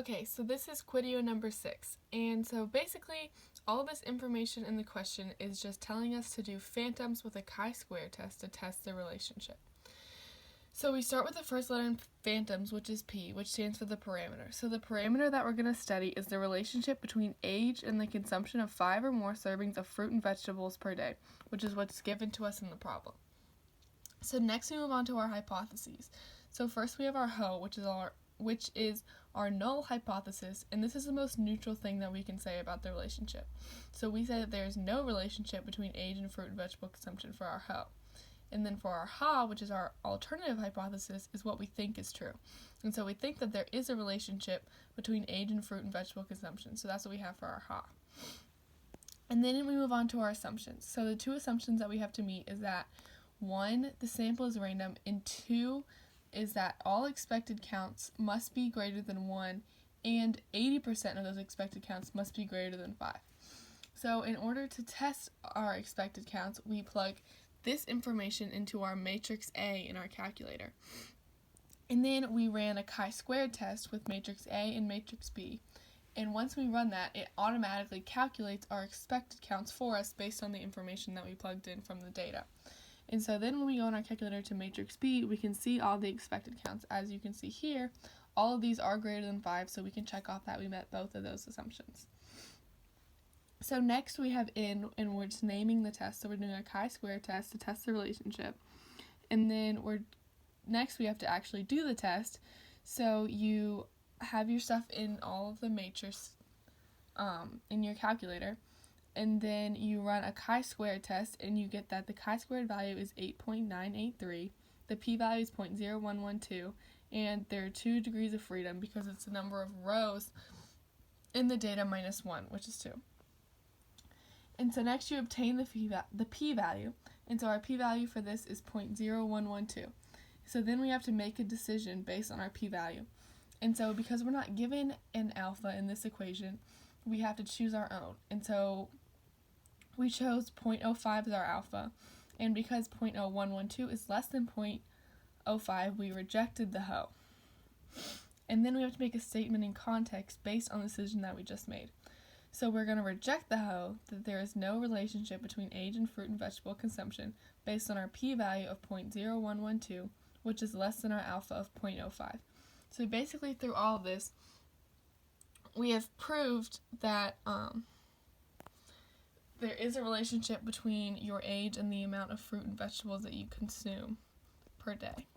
Okay, so this is Quideo number 6, and so basically all this information in the question is just telling us to do phantoms with a chi-square test to test the relationship. So we start with the first letter in phantoms, which is P, which stands for the parameter. So the parameter that we're going to study is the relationship between age and the consumption of 5 or more servings of fruit and vegetables per day, which is what's given to us in the problem. So next we move on to our hypotheses. So first we have our HO, which is our null hypothesis, and this is the most neutral thing that we can say about the relationship. So we say that there is no relationship between age and fruit and vegetable consumption for our HO. And then for our HA, which is our alternative hypothesis, is what we think is true. And so we think that there is a relationship between age and fruit and vegetable consumption. So that's what we have for our HA. And then we move on to our assumptions. So the two assumptions that we have to meet is that 1, the sample is random, and 2, is that all expected counts must be greater than 1, and 80% of those expected counts must be greater than 5. So in order to test our expected counts, we plug this information into our matrix A in our calculator. And then we ran a chi-squared test with matrix A and matrix B. And once we run that, it automatically calculates our expected counts for us based on the information that we plugged in from the data. And so then when we go in our calculator to matrix B, we can see all the expected counts. As you can see here, all of these are greater than 5, so we can check off that we met both of those assumptions. So next we have in, and we're just naming the test. So we're doing a chi-square test to test the relationship. And then next we have to actually do the test. So you have your stuff in all of the matrix in your calculator. And then you run a chi-squared test, and you get that the chi-squared value is 8.983, the p-value is 0.0112, and there are 2 degrees of freedom because it's the number of rows in the data minus 1, which is 2. And so next you obtain the p-value, and so our p-value for this is 0.0112. So then we have to make a decision based on our p-value. And so because we're not given an alpha in this equation, we have to choose our own. And so we chose 0.05 as our alpha, and because 0.0112 is less than 0.05, we rejected the HO. And then we have to make a statement in context based on the decision that we just made. So we're going to reject the HO, that there is no relationship between age and fruit and vegetable consumption based on our p-value of 0.0112, which is less than our alpha of 0.05. So basically through all of this, we have proved that there is a relationship between your age and the amount of fruit and vegetables that you consume per day.